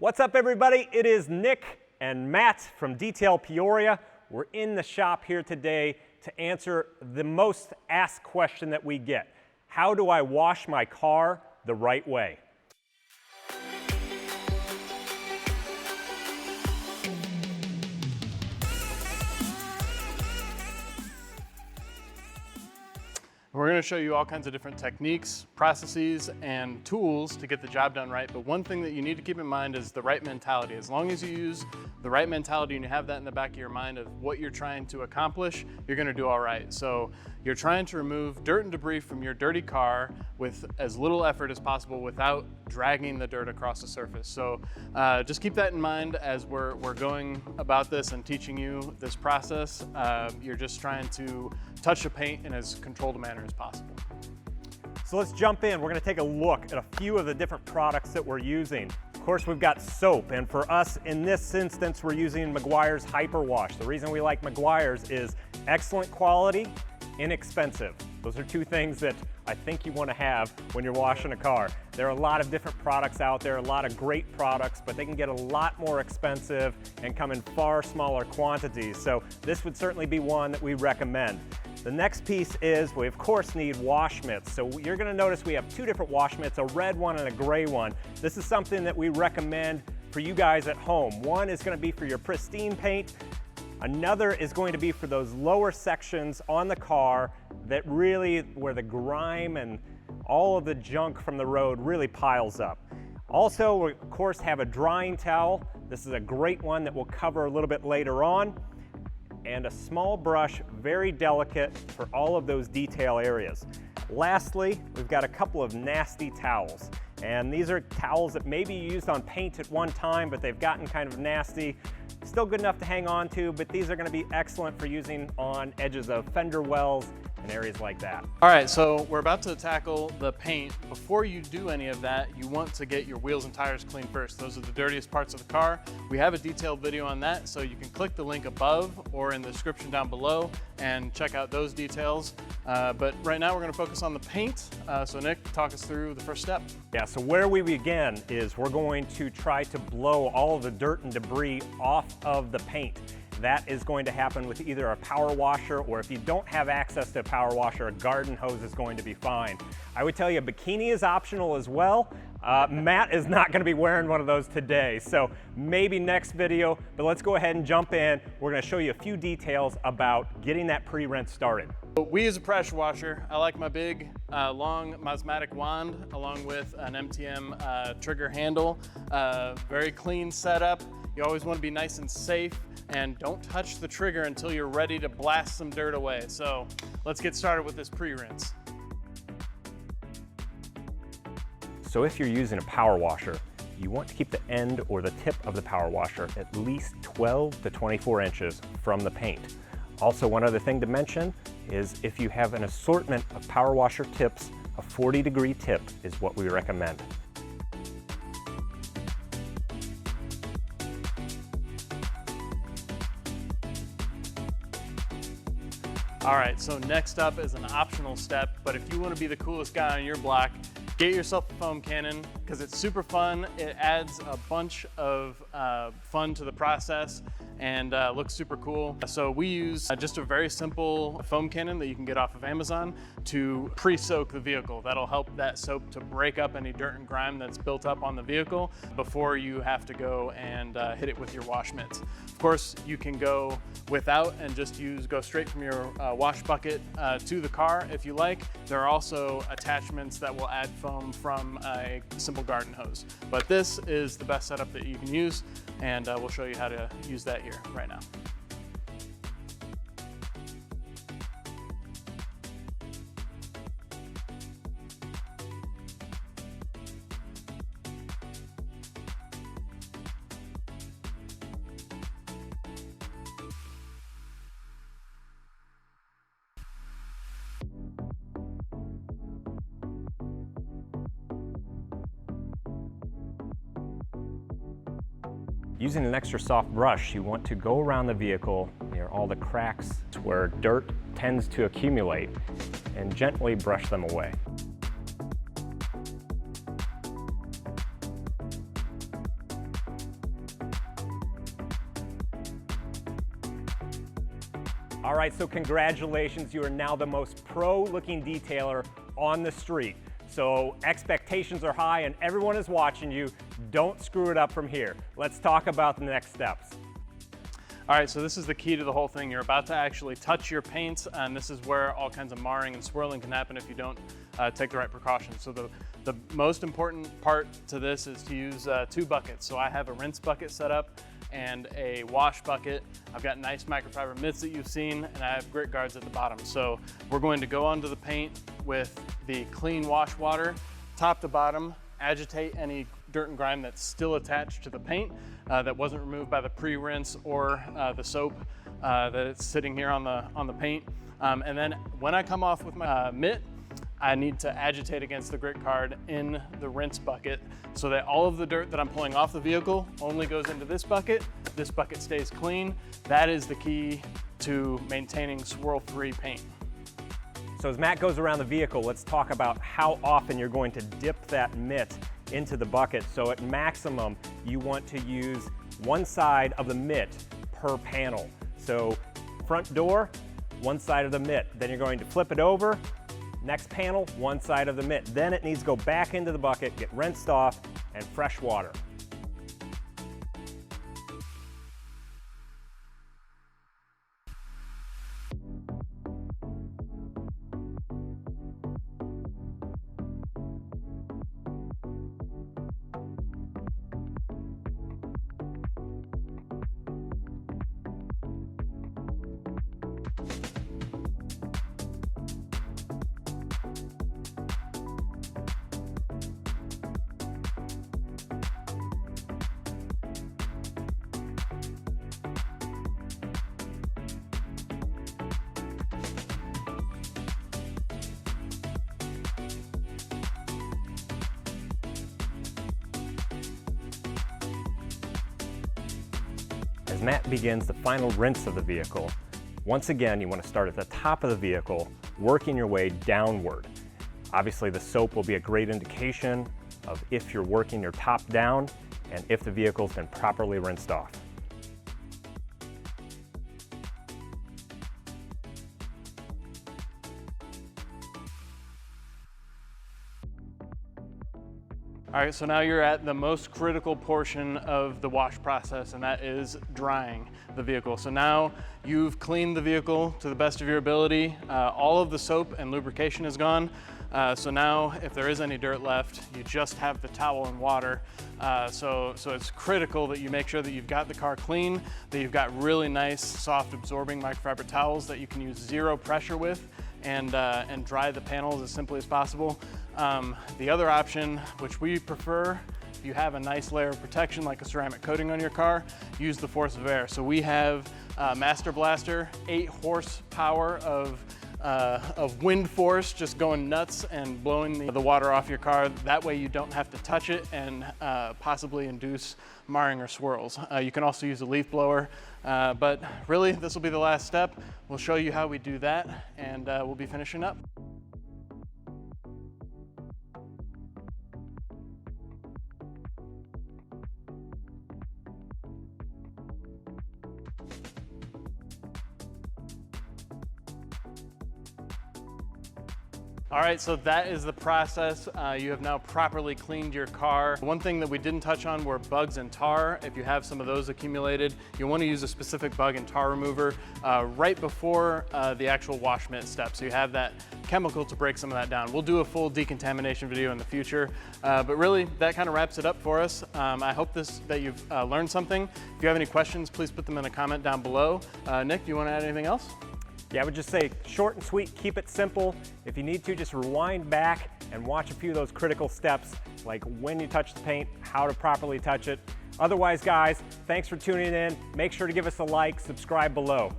What's up, everybody? It is Nick and Matt from Detail Peoria. We're in the shop here today to answer the most asked question that we get. How do I wash my car the right way? We're going to show you all kinds of different techniques, processes, and tools to get the job done right. But one thing that you need to keep in mind is the right mentality. As long as you use the right mentality and you have that in the back of your mind of what you're trying to accomplish, you're going to do all right. So you're trying to remove dirt and debris from your dirty car with as little effort as possible without dragging the dirt across the surface. So just keep that in mind as we're going about this and teaching you this process. You're just trying to touch the paint in as controlled a manner as possible. So let's jump in. We're going to take a look at a few of the different products that we're using. Of course, we've got soap, and for us in this instance, we're using Meguiar's Hyper Wash. The reason we like Meguiar's is excellent quality, inexpensive. Those are two things that I think you want to have when you're washing a car. There are a lot of different products out there, a lot of great products, but they can get a lot more expensive and come in far smaller quantities. So this would certainly be one that we recommend. The next piece is we of course need wash mitts. So you're going to notice we have two different wash mitts, a red one and a gray one. This is something that we recommend for you guys at home. One is going to be for your pristine paint. Another is going to be for those lower sections on the car that really, where the grime and all of the junk from the road really piles up. Also, we of course have a drying towel. This is a great one that we'll cover a little bit later on. And a small brush, very delicate for all of those detail areas. Lastly, we've got a couple of nasty towels. And these are towels that maybe you used on paint at one time, but they've gotten kind of nasty. Still good enough to hang on to, but these are going to be excellent for using on edges of fender wells and areas like that. All right, so we're about to tackle the paint. Before you do any of that, you want to get your wheels and tires clean first. Those are the dirtiest parts of the car. We have a detailed video on that, so you can click the link above or in the description down below and check out those details. But right now we're going to focus on the paint. So Nick, talk us through the first step. Yeah, so where we begin is we're going to try to blow all of the dirt and debris off of the paint. That is going to happen with either a power washer, or if you don't have access to a power washer, a garden hose is going to be fine. I would tell you a bikini is optional as well. Matt is not going to be wearing one of those today, so maybe next video, but let's go ahead and jump in. We're going to show you a few details about getting that pre-rinse started. We use a pressure washer. I like my big, long Mosmatic wand along with an MTM trigger handle. Very clean setup. You always want to be nice and safe, and don't touch the trigger until you're ready to blast some dirt away. So let's get started with this pre-rinse. So if you're using a power washer, you want to keep the end or the tip of the power washer at least 12 to 24 inches from the paint. Also, one other thing to mention is if you have an assortment of power washer tips, a 40-degree tip is what we recommend. All right, so next up is an optional step, but if you want to be the coolest guy on your block, get yourself a foam cannon because it's super fun. It adds a bunch of fun to the process and looks super cool. So we use just a very simple foam cannon that you can get off of Amazon to pre-soak the vehicle. That'll help that soap to break up any dirt and grime that's built up on the vehicle before you have to go and hit it with your wash mitts. Of course, you can go without and just go straight from your wash bucket to the car if you like. There are also attachments that will add foam from a simple garden hose. But this is the best setup that you can use, and we'll show you how to use that here right now. Using an extra soft brush, you want to go around the vehicle near all the cracks where dirt tends to accumulate and gently brush them away. All right, so congratulations, you are now the most pro-looking detailer on the street. So expectations are high and everyone is watching you. Don't screw it up from here. Let's talk about the next steps. All right, so this is the key to the whole thing. You're about to actually touch your paints, and this is where all kinds of marring and swirling can happen if you don't take the right precautions. So the most important part to this is to use 2 buckets. So I have a rinse bucket set up and a wash bucket. I've got nice microfiber mitts that you've seen, and I have grit guards at the bottom. So we're going to go onto the paint with the clean wash water, top to bottom, agitate any dirt and grime that's still attached to the paint that wasn't removed by the pre-rinse or the soap that it's sitting here on the paint. And then when I come off with my mitt, I need to agitate against the grit card in the rinse bucket so that all of the dirt that I'm pulling off the vehicle only goes into this bucket. This bucket stays clean. That is the key to maintaining swirl-free paint. So as Matt goes around the vehicle, let's talk about how often you're going to dip that mitt into the bucket. So at maximum, you want to use one side of the mitt per panel. So front door, one side of the mitt. Then you're going to flip it over. Next panel, one side of the mitt. Then it needs to go back into the bucket, get rinsed off, and fresh water. As Matt begins the final rinse of the vehicle, once again, you want to start at the top of the vehicle, working your way downward. Obviously, the soap will be a great indication of if you're working your top down and if the vehicle's been properly rinsed off. All right, so now you're at the most critical portion of the wash process, and that is drying the vehicle. So now you've cleaned the vehicle to the best of your ability. All of the soap and lubrication is gone. So now if there is any dirt left, you just have the towel and water. So it's critical that you make sure that you've got the car clean, that you've got really nice, soft absorbing microfiber towels that you can use 0 pressure with and dry the panels as simply as possible. The other option, which we prefer, if you have a nice layer of protection like a ceramic coating on your car, use the force of air. So we have Master Blaster, 8 horsepower of wind force just going nuts and blowing the water off your car. That way you don't have to touch it and possibly induce marring or swirls. You can also use a leaf blower, but really this will be the last step. We'll show you how we do that, and we'll be finishing up. All right, so that is the process. You have now properly cleaned your car. One thing that we didn't touch on were bugs and tar. If you have some of those accumulated, you'll want to use a specific bug and tar remover right before the actual wash mitt step, so you have that chemical to break some of that down. We'll do a full decontamination video in the future, but really that kind of wraps it up for us. I hope that you've learned something. If you have any questions, please put them in a comment down below. Nick, do you want to add anything else? Yeah, I would just say short and sweet, keep it simple. If you need to, just rewind back and watch a few of those critical steps, like when you touch the paint, how to properly touch it. Otherwise, guys, thanks for tuning in. Make sure to give us a like, subscribe below.